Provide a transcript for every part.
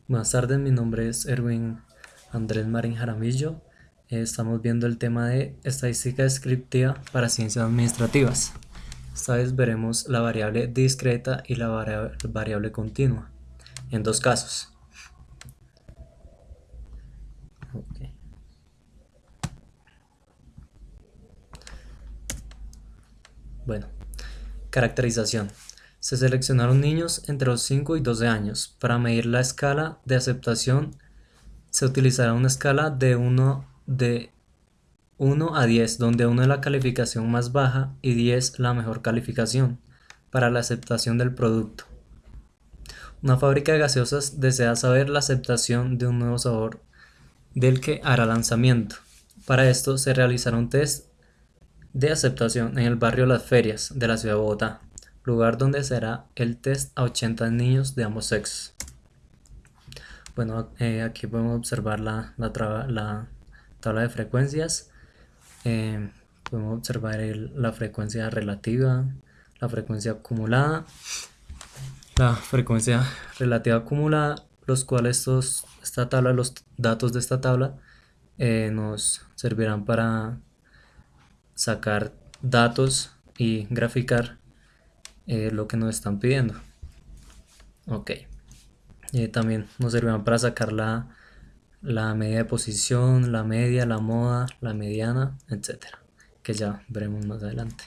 Buenas tardes, mi nombre es Erwin Andrés Marín Jaramillo. Estamos viendo el tema de estadística descriptiva para ciencias administrativas. Esta vez veremos la variable discreta y la variable continua, en dos casos. Okay. Bueno, caracterización. Se seleccionaron niños entre los 5 y 12 años. Para medir la escala de aceptación se utilizará una escala de 1 a 10, donde 1 es la calificación más baja y 10 la mejor calificación para la aceptación del producto. Una fábrica de gaseosas desea saber la aceptación de un nuevo sabor del que hará lanzamiento. Para esto se realizará un test de aceptación en el barrio Las Ferias de la ciudad de Bogotá, lugar donde será el test a 80 niños de ambos sexos. Bueno, aquí podemos observar la tabla de frecuencias. Podemos observar la frecuencia relativa, la frecuencia acumulada, los cuales los datos de esta tabla nos servirán para sacar datos y graficar lo que nos están pidiendo. Ok. También nos servirán para sacar la media de posición, la media, la moda, la mediana, etcétera, que ya veremos más adelante.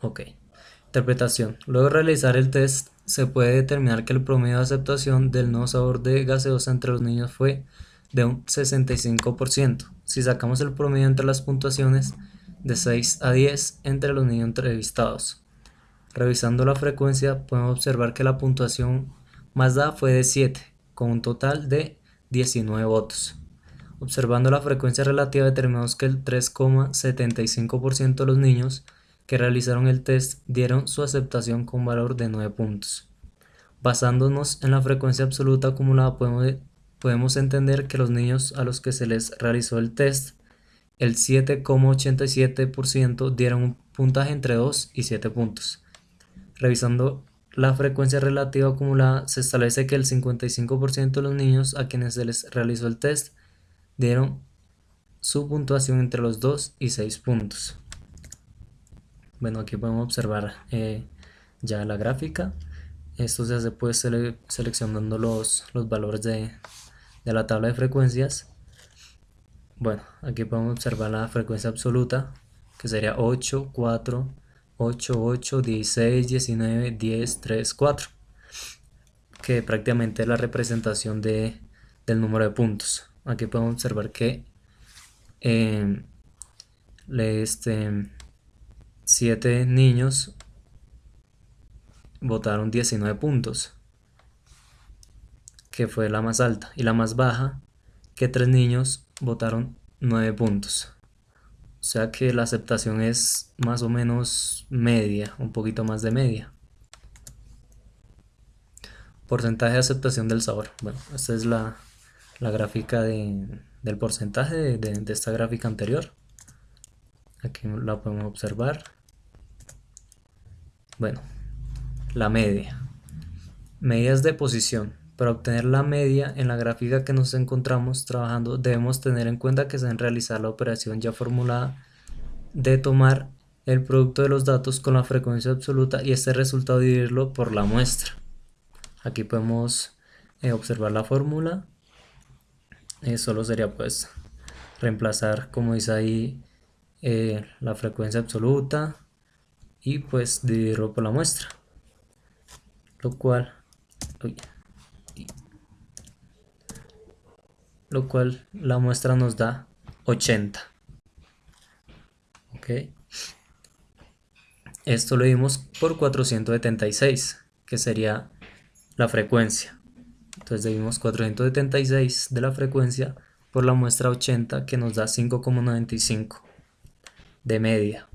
Ok. Interpretación. Luego de realizar el test, se puede determinar que el promedio de aceptación del nuevo sabor de gaseosa entre los niños fue de un 65%. Si sacamos el promedio entre las puntuaciones de 6 a 10 entre los niños entrevistados. Revisando la frecuencia, podemos observar que la puntuación más dada fue de 7, con un total de 19 votos. Observando la frecuencia relativa, determinamos que el 3,75% de los niños que realizaron el test dieron su aceptación con valor de 9 puntos. Basándonos en la frecuencia absoluta acumulada, podemos entender que los niños a los que se les realizó el test, el 7,87% dieron un puntaje entre 2 y 7 puntos. Revisando la frecuencia relativa acumulada, se establece que el 55% de los niños a quienes se les realizó el test dieron su puntuación entre los 2 y 6 puntos. Bueno, aquí podemos observar ya la gráfica. Esto se hace pues seleccionando los valores de la tabla de frecuencias. Bueno, aquí podemos observar la frecuencia absoluta, que sería 8, 4, 8, 8, 16, 19, 10, 3, 4, que prácticamente es la representación del número de puntos. Aquí podemos observar que 7 niños votaron 19 puntos, que fue la más alta, y la más baja, que 3 niños votaron 9 puntos. O sea que la aceptación es más o menos media, un poquito más de media. Porcentaje de aceptación del sabor. Bueno, esta es la gráfica del porcentaje de esta gráfica anterior. Aquí la podemos observar. Bueno, la media. Medidas de posición. Para obtener la media en la gráfica que nos encontramos trabajando, debemos tener en cuenta que se debe realizar la operación ya formulada de tomar el producto de los datos con la frecuencia absoluta y este resultado dividirlo por la muestra. Aquí podemos observar la fórmula. Solo sería pues reemplazar, como dice ahí, la frecuencia absoluta y pues dividirlo por la muestra, lo cual la muestra nos da 80. Ok, esto lo dimos por 476, que sería la frecuencia. Entonces dividimos 476 de la frecuencia por la muestra 80, que nos da 5,95 de media.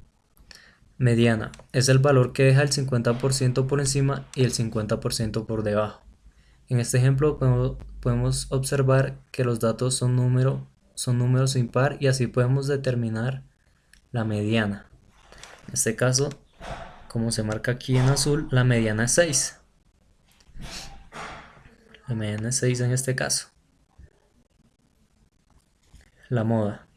Mediana es el valor que deja el 50% por encima y el 50% por debajo. En este ejemplo podemos observar que los datos son números impar y así podemos determinar la mediana. En este caso, como se marca aquí en azul, la mediana es 6. MN6 en este caso. La moda.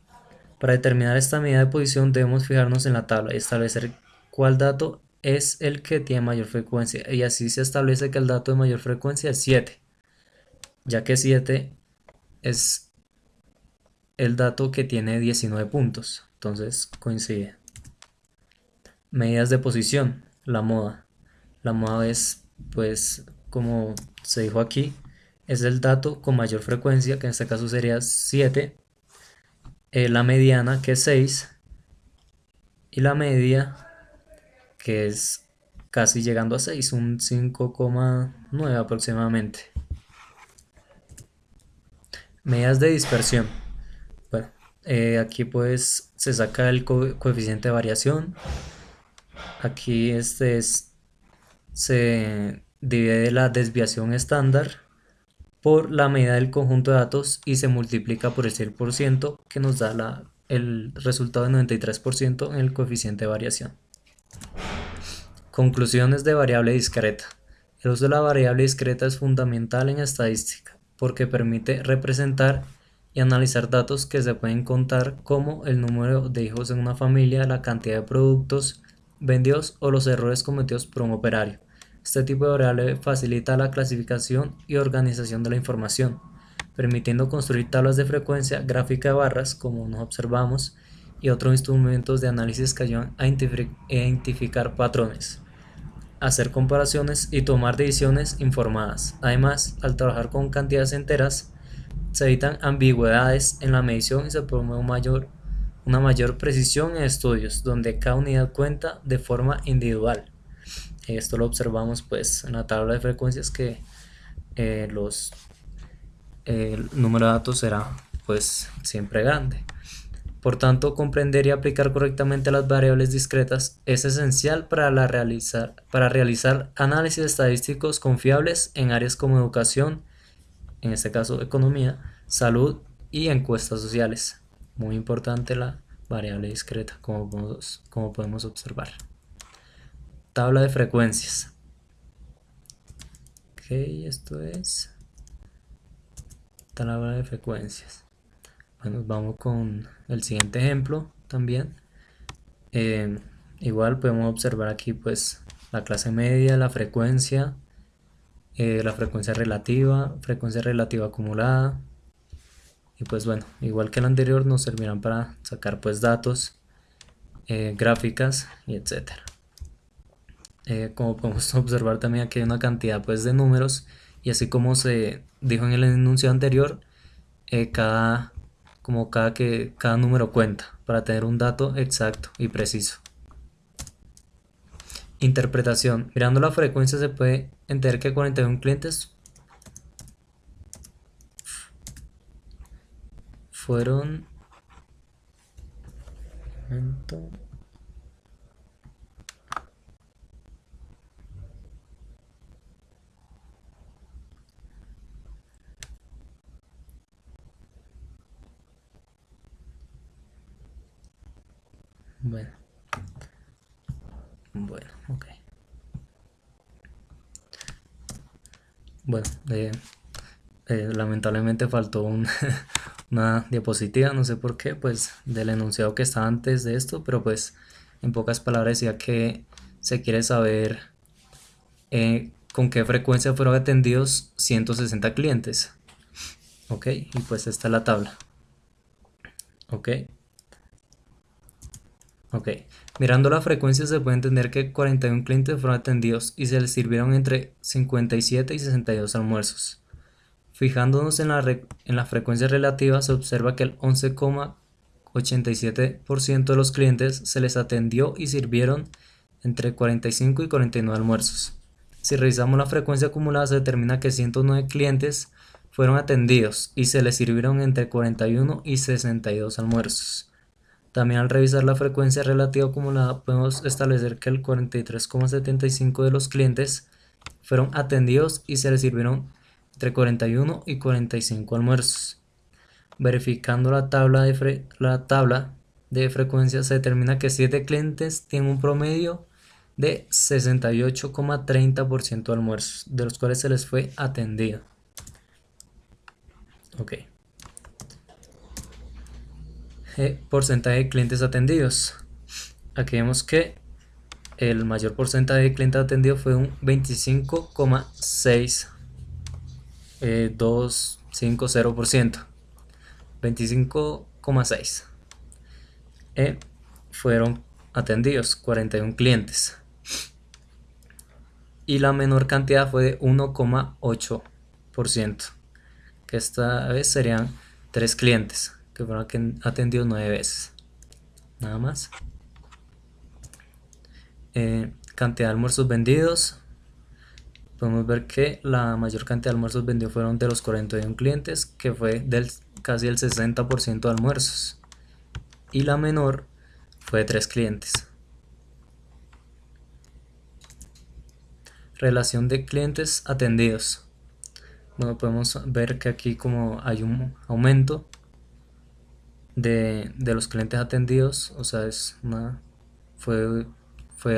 Para determinar esta medida de posición debemos fijarnos en la tabla y establecer cuál dato es el que tiene mayor frecuencia, y así se establece que el dato de mayor frecuencia es 7, ya que 7 es el dato que tiene 19 puntos, entonces coincide. Medidas de posición. La moda. La moda es, pues, como se dijo aquí, es el dato con mayor frecuencia, que en este caso sería 7, la mediana, que es 6, y la media, que es casi llegando a 6, un 5,9 aproximadamente. Medidas de dispersión. Bueno, aquí pues se saca el coeficiente de variación. Aquí se divide la desviación estándar por la medida del conjunto de datos y se multiplica por el 100%, que nos da el resultado de 93% en el coeficiente de variación. Conclusiones de variable discreta. El uso de la variable discreta es fundamental en estadística porque permite representar y analizar datos que se pueden contar, como el número de hijos en una familia, la cantidad de productos vendidos o los errores cometidos por un operario. Este tipo de variable facilita la clasificación y organización de la información, permitiendo construir tablas de frecuencia, gráfica de barras, como nos observamos, y otros instrumentos de análisis que ayudan a identificar patrones, hacer comparaciones y tomar decisiones informadas. Además, al trabajar con cantidades enteras, se evitan ambigüedades en la medición y se promueve una mayor precisión en estudios donde cada unidad cuenta de forma individual. Esto lo observamos pues en la tabla de frecuencias, que el número de datos será pues siempre grande. Por tanto, comprender y aplicar correctamente las variables discretas es esencial para realizar análisis estadísticos confiables en áreas como educación, en este caso economía, salud y encuestas sociales. Muy importante la variable discreta, como podemos observar. Tabla de frecuencias. Ok, esto es tabla de frecuencias. Bueno, vamos con el siguiente ejemplo también. Igual podemos observar aquí pues la clase media, la frecuencia relativa acumulada, y pues bueno, igual que el anterior, nos servirán para sacar pues datos, gráficas y etcétera. Como podemos observar también, aquí hay una cantidad pues de números, y así como se dijo en el enunciado anterior, cada número cuenta para tener un dato exacto y preciso. Interpretación. Mirando la frecuencia se puede entender que 41 clientes fueron... Bueno, ok. Bueno, lamentablemente faltó una diapositiva, no sé por qué, pues del enunciado que está antes de esto, pero pues en pocas palabras decía que se quiere saber con qué frecuencia fueron atendidos 160 clientes. Ok, y pues esta es la tabla. Ok. Ok, mirando la frecuencia se puede entender que 41 clientes fueron atendidos y se les sirvieron entre 57 y 62 almuerzos. Fijándonos en la frecuencia relativa, se observa que el 11,87% de los clientes se les atendió y sirvieron entre 45 y 49 almuerzos. Si revisamos la frecuencia acumulada, se determina que 109 clientes fueron atendidos y se les sirvieron entre 41 y 62 almuerzos. También, al revisar la frecuencia relativa acumulada, podemos establecer que el 43,75% de los clientes fueron atendidos y se les sirvieron entre 41 y 45 almuerzos. Verificando la tabla de frecuencia, se determina que 7 clientes tienen un promedio de 68,30% de almuerzos, de los cuales se les fue atendido. Ok. Porcentaje de clientes atendidos. Aquí vemos que el mayor porcentaje de clientes atendidos fue un 25,6250%. 25,6 fueron atendidos 41 clientes, y la menor cantidad fue de 1,8%, que esta vez serían 3 clientes que fueron atendidos 9 veces, nada más. Cantidad de almuerzos vendidos. Podemos ver que la mayor cantidad de almuerzos vendidos fueron de los 41 clientes, que fue casi el 60% de almuerzos, y la menor fue de 3 clientes. Relación de clientes atendidos. Bueno, podemos ver que aquí como hay un aumento de los clientes atendidos, o sea, fue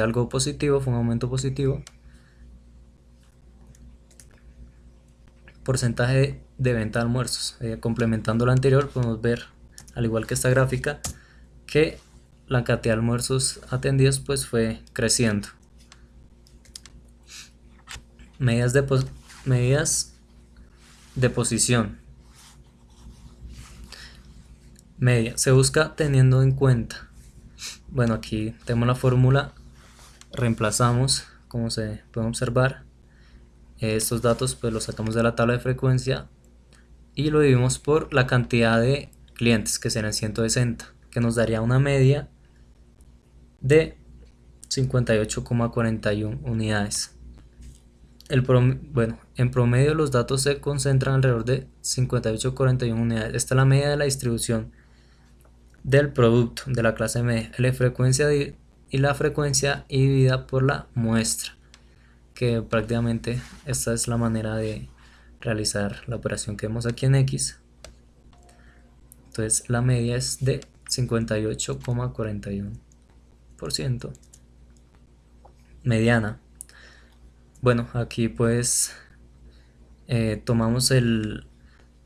algo positivo, fue un aumento positivo. Porcentaje de venta de almuerzos. Complementando lo anterior, podemos ver, al igual que esta gráfica, que la cantidad de almuerzos atendidos pues fue creciendo. Medidas de posición. Media. Se busca teniendo en cuenta. Bueno, aquí tenemos la fórmula. Reemplazamos, como se puede observar. Estos datos pues los sacamos de la tabla de frecuencia y lo dividimos por la cantidad de clientes, que serán 160, que nos daría una media de 58,41 unidades. Bueno, en promedio los datos se concentran alrededor de 58,41 unidades. Esta es la media de la distribución del producto de la clase media, y la frecuencia dividida por la muestra, que prácticamente esta es la manera de realizar la operación que vemos aquí en X. Entonces la media es de 58,41%. Mediana. Bueno, aquí pues tomamos el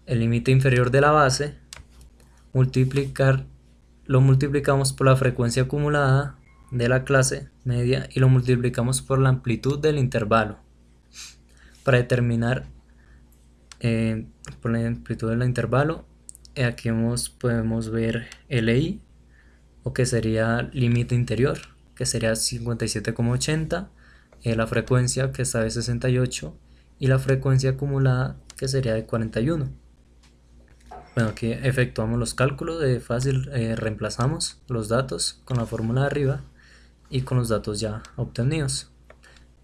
límite inferior de la base, lo multiplicamos por la frecuencia acumulada de la clase media y lo multiplicamos por la amplitud del intervalo para determinar por la amplitud del intervalo. Aquí podemos ver LI, o que sería límite interior, que sería 57,80, la frecuencia, que está de 68, y la frecuencia acumulada, que sería de 41. Bueno, aquí efectuamos los cálculos de fácil, reemplazamos los datos con la fórmula de arriba y con los datos ya obtenidos.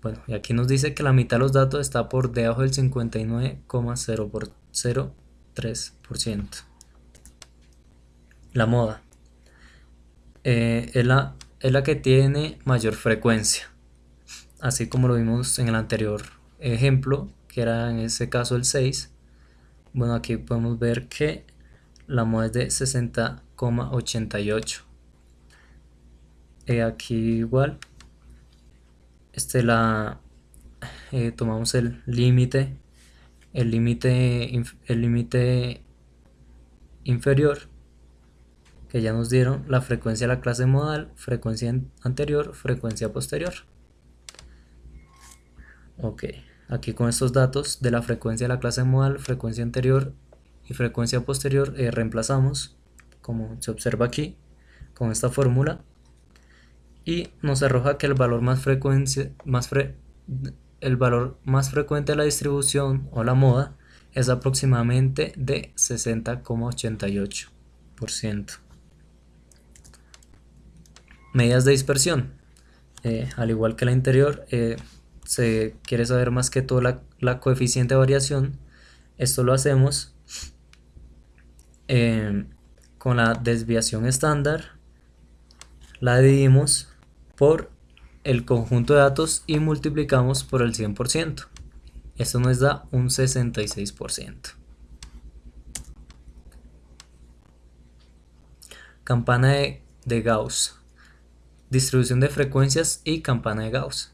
Bueno, y aquí nos dice que la mitad de los datos está por debajo del 59,003%. La moda es la que tiene mayor frecuencia, así como lo vimos en el anterior ejemplo, que era en ese caso el 6. Bueno, aquí podemos ver que la moda es de 60,88. Aquí igual tomamos el límite inferior, que ya nos dieron la frecuencia de la clase modal, frecuencia anterior, frecuencia posterior. Ok, aquí con estos datos de la frecuencia de la clase modal, frecuencia anterior y frecuencia posterior, reemplazamos, como se observa aquí, con esta fórmula, y nos arroja que el valor más frecuente de la distribución o la moda es aproximadamente de 60,88%. Medidas de dispersión. Al igual que la anterior, se quiere saber más que todo la coeficiente de variación. Esto lo hacemos con la desviación estándar, la dividimos por el conjunto de datos y multiplicamos por el 100%. Esto nos da un 66%. Campana de Gauss. Distribución de frecuencias y campana de Gauss.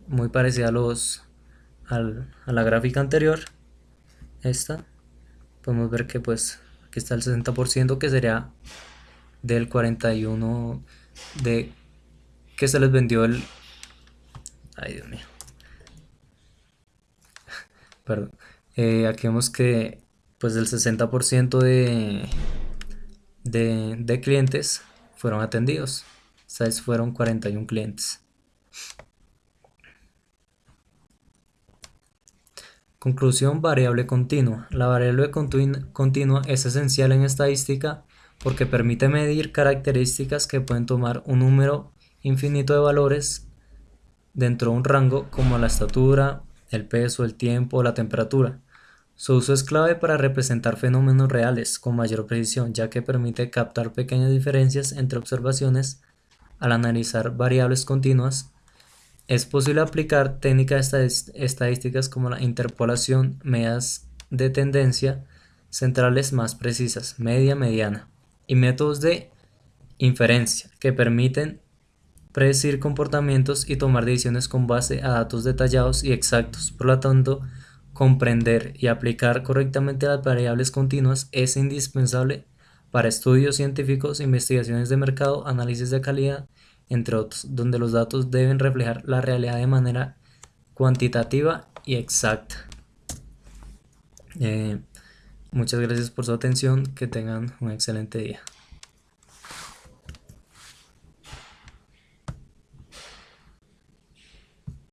Muy parecida a la gráfica anterior. esta, podemos ver que pues aquí está el 60% que sería del 41 de que se les vendió el... Ay, Dios mío, perdón. Aquí vemos que pues del 60% de clientes fueron atendidos. Esta vez fueron 41 clientes. Conclusión: variable continua. La variable continua es esencial en estadística porque permite medir características que pueden tomar un número infinito de valores dentro de un rango, como la estatura, el peso, el tiempo o la temperatura. Su uso es clave para representar fenómenos reales con mayor precisión, ya que permite captar pequeñas diferencias entre observaciones. Al analizar variables continuas, es posible aplicar técnicas estadísticas como la interpolación, medidas de tendencia centrales más precisas, media, mediana, y métodos de inferencia que permiten predecir comportamientos y tomar decisiones con base a datos detallados y exactos. Por lo tanto, comprender y aplicar correctamente las variables continuas es indispensable para estudios científicos, investigaciones de mercado, análisis de calidad, entre otros, donde los datos deben reflejar la realidad de manera cuantitativa y exacta. Eh, Muchas gracias por su atención, que tengan un excelente día.